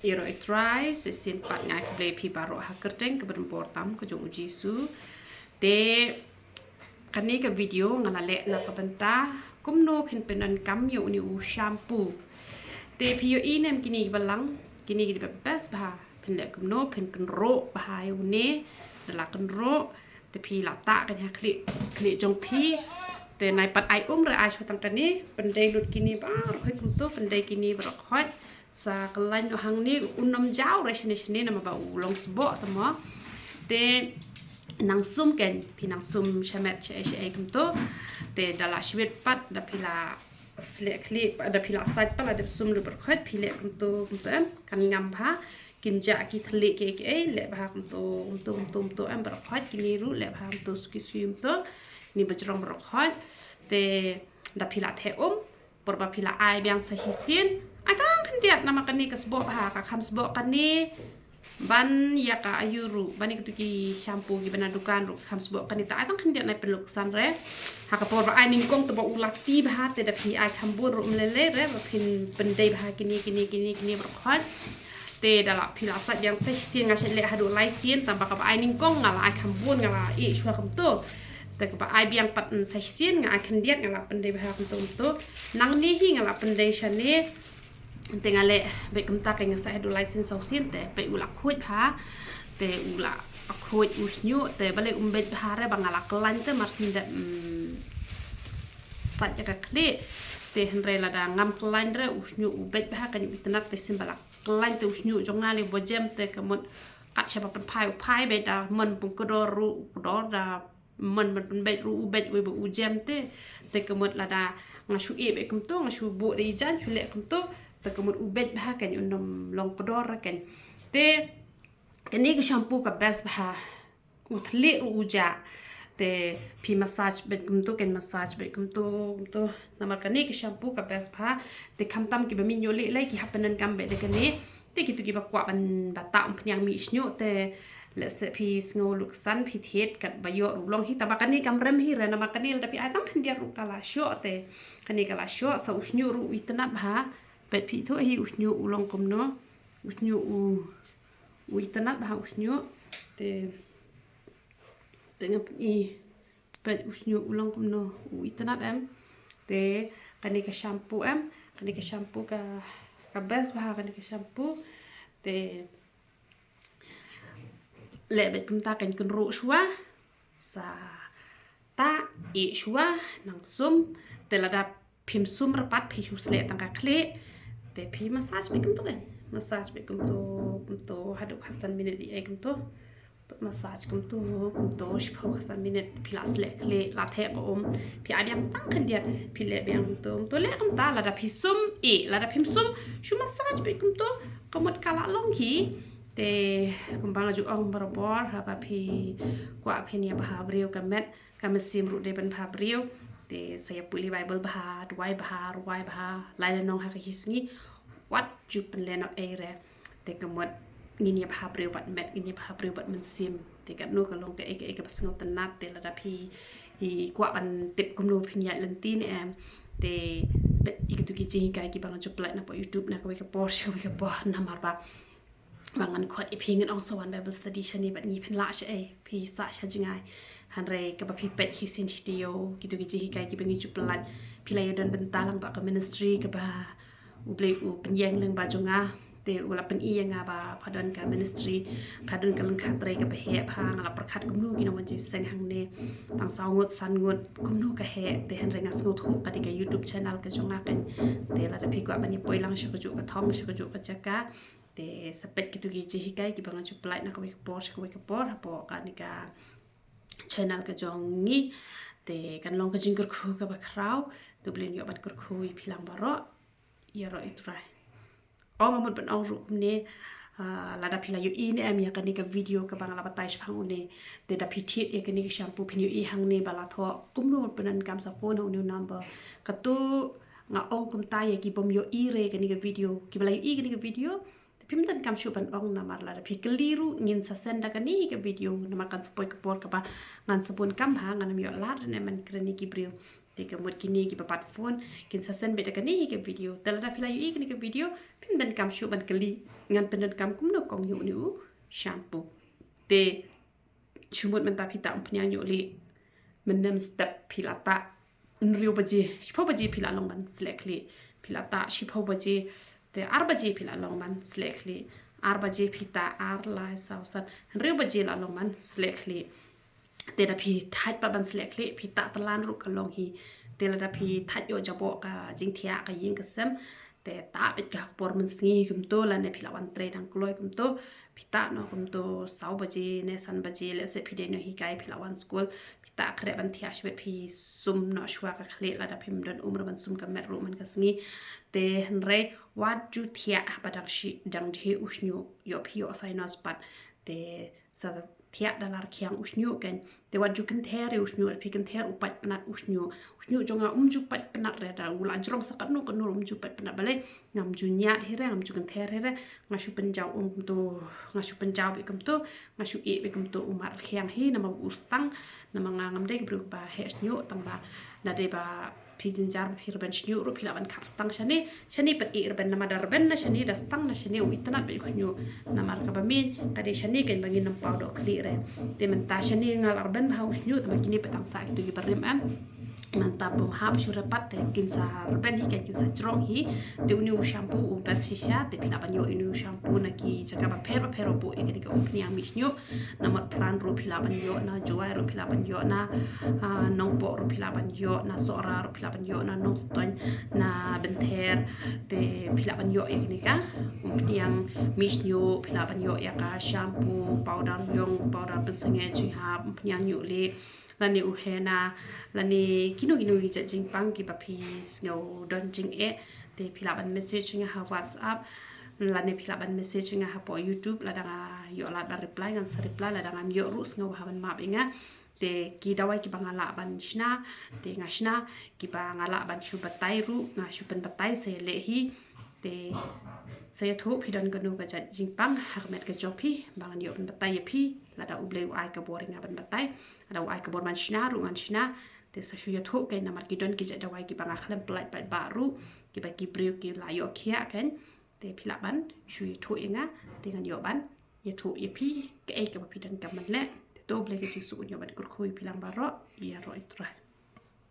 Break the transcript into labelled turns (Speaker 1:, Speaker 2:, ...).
Speaker 1: Iro itrai sesin pat ngai keble pi baro hakerteng ke beremportam ke jong uji su te kani ke video ngalale na kabenta kumno pyndonKam yo ni u shampoo te pi yo inem kini balang kini di bebas bah pinde kumno ro bah yo ne la ro te pi lata kan ha kli jong pi te nai pat ai re ai chu tang kani pendai lut kini ba khoi kum to pendai kini bro khoi sa kelain hang ni unam jauh resini nama ba ulong sebo tamo te nang sum ken pi nang sum shamet che kum to te dala shwet pat da pila slek klip da pila sat pa da sum lu ber khoi pi le kum to kan ngam pha kin ja ki thlyeh ke le ba kum to am ber khoi kini ru le ba to ski swim to ni bajrong ber khoi te da pila the por ba pila ai biang sa hisien atang kendiat nama kani ke sebo bah ka kham sebo kani ban ya ka ayuru bani kutuki shampoo gi bana dukan ru kham sebo kani ta atang kendiat nai peluk san re ha ka por ba ai ningkong to ba ulati bah te da pi ai khambur ru mlele re ba pin pendai bah kini ber khot te dala pila sat yang sa hisien nga le hadu lai sien tamba ka ba ai ningkong ngala ai khambur ngala i shwa kam to te ka ba ai biang pat sa hisien nga kendiat ngala pendai bah kam to nang ni hi ngala pendai shane tengale be kumta ka nga sa hedu license sausin te pe ula khoi pha te ula khoi usnyu te bale umbet pha re bangala klan te marsin da sat ka kle te henre la da ngam klan re usnyu ubet pha ka ni tanat te simbala klan te usnyu jongali bojem te kamot kat chapa pai be da mon pung ko ru do da mon be ru ubet we bu ujem te kamot la da ngashu e be kum to ngashu bu de jan chule kum to te kemud ubet bah kan unom long kodor kan te kani ke shampoo ka best bah thlyeh uja te pi massage bet kum to kan massage bet kum to namar kani ke shampoo ka best bah te khamtam ki ba min yole lai ki hapanan kam bet de kani te ki tu ki ba kwa ban bata phnyang mi snyo te le se pi sngo luksan pi thet kat ba yo ru long hi ta ba kani kam rem hi re namar kani da pi ai tam khndia ru kala sho te kani kala sho sa usnyu ru itnat bah bet pi thu hi usnyu ulong kumno usnyu u itanat bah usnyu te ngap i bet usnyu ulong kumno u itanat em te kani ka shampoo ka best bah kani ka shampoo te le bet kum ta kan ro shwa sa ta e shwa nang sum te la da phim sum rapat phi shu sle tang ka khle te pi massage be kum to hadu khasan minute di kum to massage kum to shpo khasan minute pilas le khle la the ko pi abiang stang khandiat pi le biang to le kum ta la da pi sum la da phim sum shu massage be kum to komot kala long hi te kumbang ju ong barabor ha ba pi kwa phenia ba brio kamet kamesim ru de ban ba brio te saya puli bible bah ruai bah lai nong ha hisngi wat ju penlen of ere te kamot ngini bah breu bat met ngini bah breu bat men sim te kat no ka long ke ek pas ngot tanat te la da phi hi kwa ban tip kumno phinya lentin em te bet ikitu ki jing kai ki bang ju plai na po youtube na ko ke por na mar ba wangan khot i phingin ong sawan bible study chani bat ni phen la she phi sa sha jingai han re ka ba phi pet hi sin studio kitu ki ji kai ki bengi chu plat phi lai don bentalang ba ka ministry ka ba u blai u penyeng leng ba jonga te ula pen i nga ba phadon ka ministry phadon ka lang khatre ka ba he pha ngala prakhat kumnu ki no ji seng hang ne tang saw ngot san ngot kumnu ka he te han re nga sngot hu ka ka youtube channel ka jonga kan te la da phi kwa bani poilang sha ka ju ka thong sha ka ju ka chaka te sepet kitu ki ji kai ki bang chu plai na ka por po ka ni ka channel ka jongngi te kan long ka jingkur khu ka ba khrau tu blin yo bat kur khu i philang baro ya ro itrai ong amot ban ong ru ne la da phila yo i ne am ya kan ni ka video ka bang la batai phang ne te da phithi e kan ni ka shampoo phin yo i hang ne bala tho kumno pyndonKam sa phone ho new number ka tu nga ong kum ta ye ki bom yo i re kan ni ka video ki bala yo i kan ni ka video pyndonKam shu ban ong namar la da phikliru ngin sa senda kan ni ka video namar kan support ka por ka ba ngan sabun kam ha ngan yo la ne man krani ki brio te ka mut kini ki papat phone kin sa sen beta kan ni ka video tala da phila yo i kan ni ka video pyndonKam shu ban kali ngan pyndonKam Kumno kong yu niu shampoo te chumut menta pita umpnya yu li menem step pilata nriu baji shipo baji pila longman slekli pilata shipo baji te arbaji pila longman slekli arbaji pita arlai sausan nriu baji la longman slekli te da pi thaj pa ban slekli pita talan ru kalong hi te la da pi thaj yo jabo ka jingthia ka ying ka sem te ta bit ka por man singi kum to la ne phila wan tre dang kloi kum to pita no kum to sau baji ne san baji le se phide no hi kai phila wan school pita kre ban thia shwe phi sum no shwa ka khle la da phim don umra ban sum ka mer ru man ka singi te henre wat ju thia badang shi dang thi usnyu yo phi yo sai no spat te sa thia dalar khiang usnyu ken te wat ju kan there usnyu phi kan there upat panat usnyu jonga ju pat panat re da ula jrong sakat no kan no ju pat panat bale ngam ju nya here ngam ju kan there here ngashu penjau to ngashu penjau bi kum to ngashu e bi kum to umar khiang hi nama ustang nama ngam de bru ba he nyu tang ba na de ba pijin jar phir ban snyu ru phila ban khap stang shani pat ir ban nama dar ban na shani da stang na shani uitanat bi khunyu namar ka ba mi ka de shani ken bangin nam pau do khli re te man ta shani ngal ar ban haus nyu ta kini patang sa tu gi barim am mantap bom hap syurapat te kin sa ban hi kin sa strong hi te uni shampoo u bas shisha te pila ban yo uni shampoo na ki jaga ba pero bu e ga upni am misnyu namar pran ru pila ban yo na joai ru pila ban yo na nong po ru pila ban yo na sora ru pila ban yo na nong ston na benther te pila ban yo e ni ka upni am misnyu pila ban yo ya ka shampoo powder yong powder pensenge chi ha upni am yu le lani uhena lani kinu gi jing pang ki ba pi snow don jing e te phila ban message nga ha WhatsApp lani phila ban message nga ha po YouTube la danga yo la ba reply ngan sa reply la danga yo rus nga ha ban map inga te ki dawai ki bangala ban shna te nga shna ki bangala ban shu batai ru nga shu pen batai se le hi te saya thu pidon kanu ka jing pang hakmet ka jopi bangan yo ban batai phi la da uble ai ka boring ban batai ada ai ka bor man shna ru ngan shna te sa shu ya thu kai namar ki don ki ja dawai ki banga khlem plai pai baru ki ba ki briu ki la yo khia kan te phila ban shu ya thu inga te ngan yo ban ya thu ya phi ka ai ka pidon ka man le te to ble ka chi su yo ban kur khoi philang baro ya ro itra